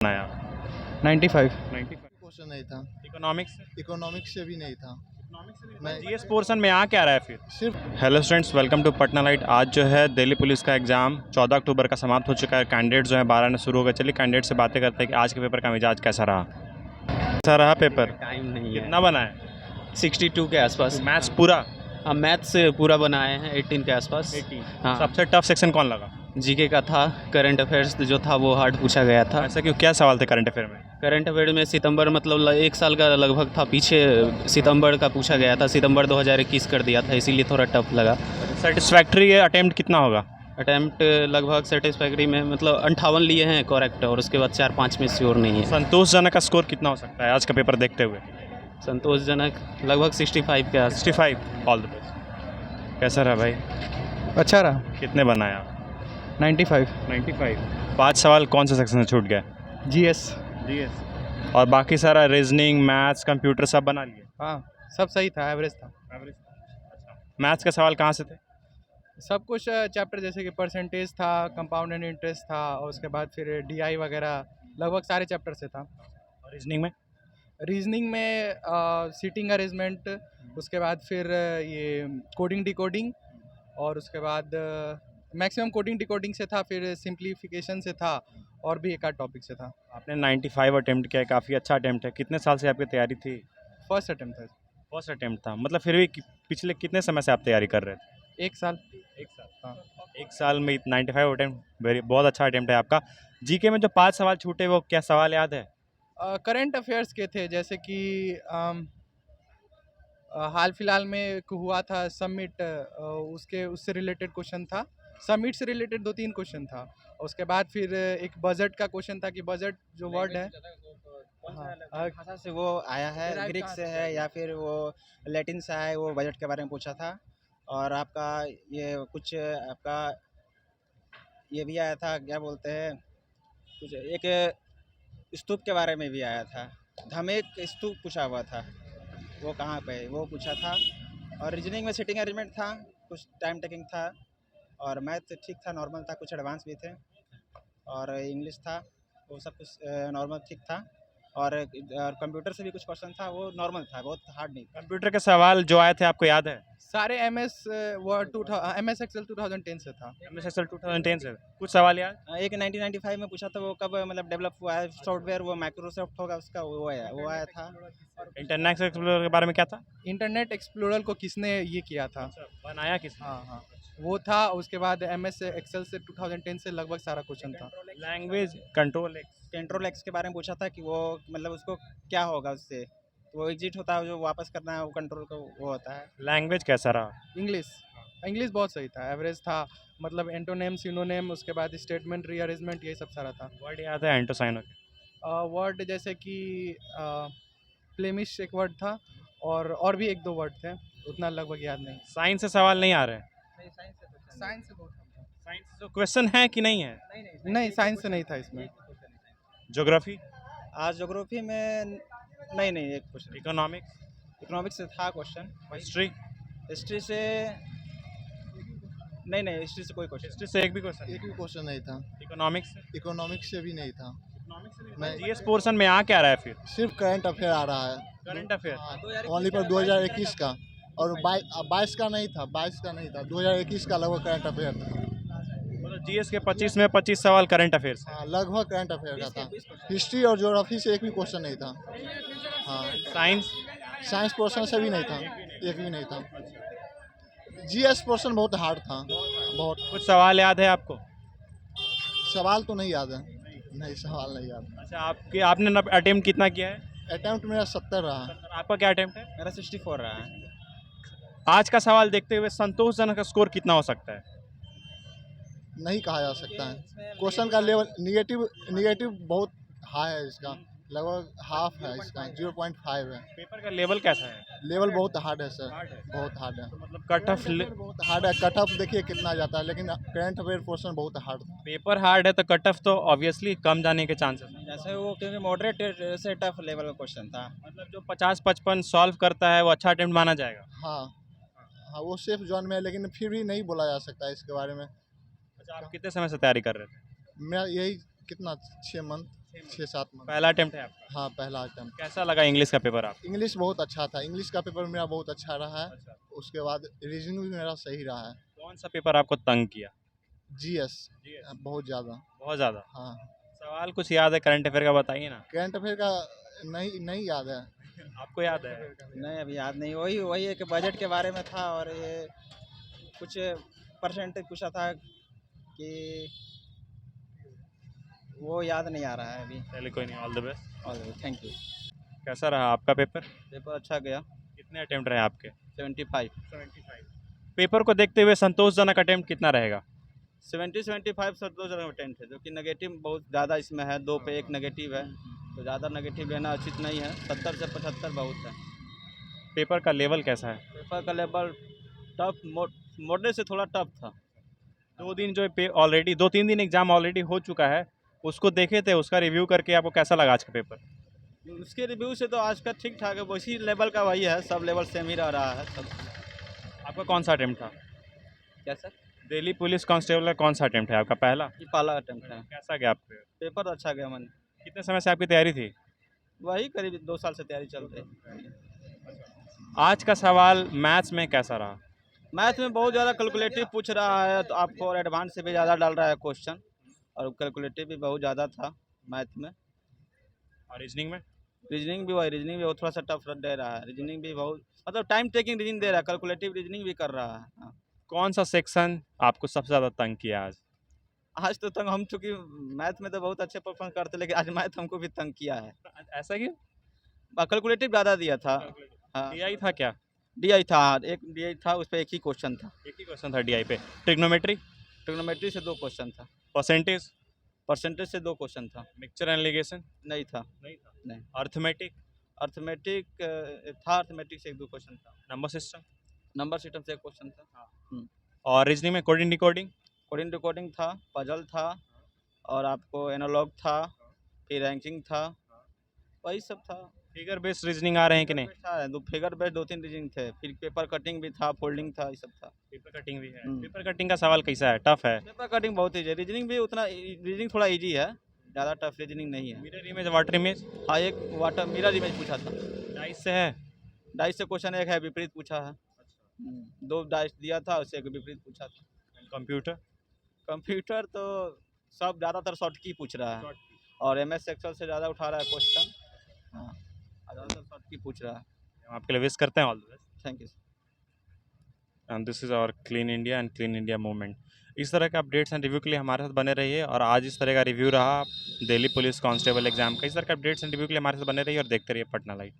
बनाया 95। 95 क्वेश्चन नहीं था। इकोनॉमिक्स इकोनॉमिक्स से भी नहीं था। नहीं। जीएस पोर्शन में आ क्या रहा है फिर? सिर्फ hello students, welcome to Patna light. आज जो है दिल्ली पुलिस का एग्जाम 14 अक्टूबर का समाप्त हो चुका है। कैंडिडेट जो है 12 ने शुरू हो गए। चलिए कैंडिडेट से बातें करते हैं कि आज के पेपर का मिजाज कैसा रहा। कैसा रहा पेपर? टाइम नहीं है। कितना बना है? 62 के आसपास। मैथ्स पूरा? हाँ, मैथ्स पूरा बनाए हैं 18 के आसपास। 80। हाँ। सबसे टफ सेक्शन कौन लगा? जीके का था। करंट अफेयर्स जो था वो हार्ड पूछा गया था। ऐसा क्यों, क्या सवाल थे करंट अफेयर में? करंट अफेयर में सितंबर मतलब एक साल का लगभग था पीछे, सितंबर का पूछा गया था। सितंबर 2021 कर दिया था, इसीलिए थोड़ा टफ लगा। सेटिस्फैक्ट्री अटेम्प्ट कितना होगा? अटैम्प्ट लगभग सेटिस्फैक्ट्री में मतलब 58 लिए हैं करेक्ट, और उसके बाद 4-5 में श्योर नहीं है। संतोषजनक का स्कोर कितना हो सकता है आज का पेपर देखते हुए? संतोषजनक लगभग 65 के आस। 65। All the best. कैसा रहा भाई? अच्छा रहा। कितने बनाया? 95। 95। 5 सवाल कौन से सेक्शन से छूट गया? जीएस। जीएस। और बाकी सारा रीजनिंग, मैथ्स, कंप्यूटर सब बना लिए? हाँ, सब सही था, एवरेज था। एवरेज। मैथ्स का सवाल कहाँ से थे? सब कुछ चैप्टर जैसे कि परसेंटेज था, कंपाउंड एंड इंटरेस्ट था, और उसके बाद फिर डीआई वगैरह लगभग सारे चैप्टर से था। और रीजनिंग में? रीजनिंग में सीटिंग अरेंजमेंट, उसके बाद फिर ये कोडिंग डिकोडिंग, और उसके बाद मैक्सिमम कोडिंग डिकोडिंग से था, फिर सिंप्लीफिकेशन से था, और भी एक आध टॉपिक से था। आपने 95 अटेम्प्ट किया है, काफ़ी अच्छा अटेम्प्ट है। कितने साल से आपकी तैयारी थी? फर्स्ट अटेम्प्ट था। फर्स्ट अटेम्प्ट था, मतलब फिर भी पिछले कितने समय से आप तैयारी कर रहे थे? 1 साल। एक साल। हाँ। एक साल में 95 अटेम्प्ट, वेरी बहुत अच्छा अटेम्प्ट है आपका। जीके में जो 5 सवाल छूटे वो क्या सवाल याद है? करंट अफेयर्स के थे, जैसे कि हाल फिलहाल में एक हुआ था समिट, उससे रिलेटेड क्वेश्चन था। समिट से रिलेटेड 2-3 क्वेश्चन था। उसके बाद फिर एक बजट का क्वेश्चन था कि बजट जो वर्ड है। हाँ, भाषा से वो आया है, Derive ग्रीक कहाँ से से है या फिर वो लैटिन से आया है, वो बजट के बारे में पूछा था। और आपका ये कुछ आपका ये भी आया था, क्या बोलते हैं, कुछ एक स्तूप के बारे में भी आया था। धमेक स्तूप पूछा हुआ था, वो कहाँ पे है वो पूछा था। और रीजनिंग में सिटिंग अरेंजमेंट था, कुछ टाइम टेकिंग था। और मैथ ठीक था, नॉर्मल था, कुछ एडवांस भी थे। और इंग्लिश था, वो सब कुछ नॉर्मल ठीक था। और कंप्यूटर से भी कुछ क्वेश्चन था, वो नॉर्मल था, बहुत हार्ड नहीं था। कंप्यूटर के सवाल जो आए थे आपको याद है? सारे MS वर्ड MS एक्सेल 2010 से था। MS एक्सेल 2010 से कुछ सवाल याद? एक 1995 में पूछा था, वो कब मतलब डेवलप हुआ है सॉफ्टवेयर, वो माइक्रोसॉफ्ट होगा उसका, वो आया था। इंटरनेट एक्सप्लोरर के बारे में क्या था? इंटरनेट एक्सप्लोरर को किसने ये किया था? बनाया किसने? हाँ हाँ, वो था। उसके बाद MS एक्सेल से 2010 से लगभग सारा क्वेश्चन था। लैंग्वेज कंट्रोल कंट्रोल एक्स के बारे में पूछा था कि वो मतलब उसको क्या होगा उससे, तो वो एग्जिट होता है, जो वापस करना है वो कंट्रोल का वो होता है। लैंग्वेज कैसा रहा? इंग्लिश बहुत सही था, एवरेज था। मतलब एंटोनेम, सिनोनेम, उसके बाद स्टेटमेंट रीअरेंजमेंट, ये सब सारा था। वर्ड याद है एंटोसाइनो के? वर्ड जैसे कि फ्लेमिश एक वर्ड था, और भी 1-2 वर्ड थे, उतना लगभग याद नहीं। साइंस से सवाल नहीं आ रहे हैं? साइंस से बहुत कम था। साइंस से क्वेश्चन है कि नहीं है? नहीं, साइंस से नहीं था इसमें। ज्योग्राफी? आज ज्योग्राफी में नहीं एक क्वेश्चन। इकोनॉमिक्स? इकोनॉमिक्स से था क्वेश्चन। हिस्ट्री? हिस्ट्री से नहीं, हिस्ट्री से कोई क्वेश्चन। हिस्ट्री से एक भी क्वेश्चन? एक भी क्वेश्चन नहीं था। इकोनॉमिक्स से? इकोनॉमिक्स से भी नहीं था। मैं जीएस पोर्शन में आ क्या रहा है फिर? सिर्फ करंट अफेयर आ रहा है। Current affair? ओनली पर 2021 का, और 22 का नहीं था। 2021 का लगभग करंट अफेयर था। मतलब जीएस के 25 में 25 सवाल करंट अफेयर से? हाँ, लगभग करंट अफेयर का था। हिस्ट्री और ज्योग्राफी से एक भी क्वेश्चन नहीं था। हाँ। साइंस? साइंस पोर्शन से भी नहीं था, एक भी नहीं था। जीएस पोर्शन बहुत हार्ड था, बहुत। कुछ सवाल याद है आपको? सवाल तो नहीं याद है। नहीं, सवाल नहीं याद। अच्छा, आपने अटेम्प्ट कितना किया है? अटेम्प्ट मेरा 70 रहा। आपका क्या अटेम्प्ट है? मेरा 64 रहा है। आज का सवाल देखते हुए संतोषजनक का स्कोर कितना हो सकता है? नहीं कहा जा सकता है। क्वेश्चन का लेवल निगेटिव बहुत हाई है इसका, लगभग हाफ है इसका, 0.5 है। पेपर का लेवल कैसा है? लेवल बहुत हार्ड है सर, हार्ड है? बहुत हार्ड है। मतलब कट ऑफ बहुत हार्ड है। कट ऑफ देखिए कितना जाता है, लेकिन करंट अफेयर पोर्शन बहुत हार्ड था। पेपर हार्ड है तो कट ऑफ तो ऑब्वियसली कम जाने के चांसेस हैं। जैसे वो क्योंकि मॉडरेट से टफ लेवल का क्वेश्चन था। मतलब जो 50-55 सॉल्व करता है वो अच्छा अटेम्प्ट माना जाएगा? हाँ हाँ, वो सेफ जोन में है, लेकिन फिर भी नहीं बोला जा सकता है इसके बारे में। अच्छा, आप कितने समय से तैयारी कर रहे थे? मैं यही कितना 6 मंथ। 6-7 मंथ। पहला अटेम्प्ट है आपका? हाँ, पहला अटेम्प्ट। कैसा लगा इंग्लिश का पेपर आप? इंग्लिश बहुत अच्छा था, इंग्लिश का पेपर मेरा बहुत अच्छा रहा है। अच्छा। उसके बाद रीजनिंग भी मेरा सही रहा है। कौन सा पेपर आपको तंग किया? जीएस बहुत ज़्यादा। बहुत ज़्यादा। हाँ, सवाल कुछ याद है करंट अफेयर का, बताइए ना। करंट अफेयर का नहीं याद है। आपको याद है? नहीं अभी याद नहीं, वही वही है कि बजट के बारे में था और ये कुछ परसेंटेज पूछा था कि वो याद नहीं आ रहा है अभी। चलिए कोई नहीं, ऑल द बेस्ट। और थैंक यू। कैसा रहा आपका पेपर? पेपर अच्छा गया। कितने अटेम्प्ट रहे आपके? 75 पेपर को देखते हुए संतोषजनक अटेम्प्ट कितना रहेगा? 75 संतोषजनक अटेम्प्ट है, जो कि नेगेटिव बहुत ज़्यादा इसमें है, 2 पे 1 नेगेटिव है, तो ज़्यादा नेगेटिव लेना उचित नहीं है। 70 से 75 बहुत है। पेपर का लेवल कैसा है? पेपर का लेवल टफ, मॉडरेट से थोड़ा टफ था। 2 दिन जो ऑलरेडी 2-3 दिन एग्जाम ऑलरेडी हो चुका है, उसको देखे थे, उसका रिव्यू करके आपको कैसा लगा आज का पेपर? उसके रिव्यू से तो आज का ठीक ठाक है, उसी लेवल का वही है, सब लेवल सेम ही रह रहा है सब। आपका कौन सा अटेम्प्ट था? क्या सर? दिल्ली पुलिस कांस्टेबल का कौन सा अटेम्प्ट है आपका? पहला? ये पहला अटेम्प्ट है। कैसा गया आपका? पेपर अच्छा गया मन। कितने समय से आपकी तैयारी थी? वही करीब 2 साल से तैयारी चल रही है। आज का सवाल मैथ्स में कैसा रहा? मैथ में बहुत ज़्यादा कैलकुलेटिव पूछ रहा है, तो आपको और एडवांस से भी ज़्यादा डाल रहा है क्वेश्चन, और कैलकुलेटिव भी बहुत ज़्यादा था मैथ में। और रीजनिंग में? रीजनिंग भी वही, रीजनिंग भी वो थोड़ा सा टफ दे रहा है। रीजनिंग भी बहुत मतलब टाइम टेकिंग रीजनिंग दे रहा है, कैलकुलेटिव रीजनिंग भी कर रहा है। हाँ। कौन सा सेक्शन आपको सबसे ज़्यादा तंग किया आज? आज तो तंग हम, चूँकि मैथ में तो बहुत अच्छे परफॉर्म करते, लेकिन आज मैथ हमको भी तंग किया है। ऐसा क्यों? कैलकुलेटिव ज़्यादा दिया था। हाँ, डीआई था क्या? डीआई था, एक डीआई था, उस पर एक ही क्वेश्चन था। एक ही क्वेश्चन था डीआई पे। ट्रिग्नोमेट्री? ट्रिग्नोमेट्री से 2 क्वेश्चन था। परसेंटेज? परसेंटेज से 2 क्वेश्चन था। Mixture and ligation? नहीं था। नहीं था। नहीं। अर्थमेटिक? अर्थमेटिक था, अर्थमेटिक से 1-2 क्वेश्चन था। Number system? नंबर सिस्टम से 1 क्वेश्चन था। और रीजनिंग में कोडिंग डिकोडिंग? कोडिंग डिकोडिंग था, पजल था, और आपको एनालॉग था, फिर रैंकिंग था, वही सब था। फिगर बेस्ड रीजनिंग आ रहे हैं कि नहीं? था, दो फिगर बेस्ड 2-3 रीजनिंग थे, फिर पेपर कटिंग भी था, फोल्डिंग था, ये सब था। पेपर कटिंग भी है। हम्म। पेपर कटिंग का सवाल कैसा है? टफ है? पेपर कटिंग बहुत ईजी है, रीजनिंग भी उतना, रीजनिंग थोड़ा ईजी है, ज़्यादा टफ रीजनिंग नहीं है। Mirror image, water image? हाँ, एक वाटर मिरर इमेज पूछा था। डाइस से है? डाइस से क्वेश्चन एक है, विपरीत पूछा है। 2 डाइस दिया था, उससे एक विपरीत पूछा था। कंप्यूटर? कंप्यूटर तो सब ज़्यादातर शॉर्ट की पूछ रहा है, और एमएस एक्सेल से ज़्यादा उठा रहा है क्वेश्चन। हाँ, ज़्यादातर शॉर्ट की पूछ रहा है। हम आपके लिए विश करते हैं, all the best. Thank you. And this is our clean India and clean India movement. इस तरह के अपडेट्स एंड रिव्यू के लिए हमारे साथ बने रहिए। और आज इस तरह का रिव्यू रहा दिल्ली पुलिस कांस्टेबल एग्जाम का। इस तरह के अपडेट्स एंड रिव्यू के लिए हमारे साथ बने रहिए और देखते रहिए पटना लाइव।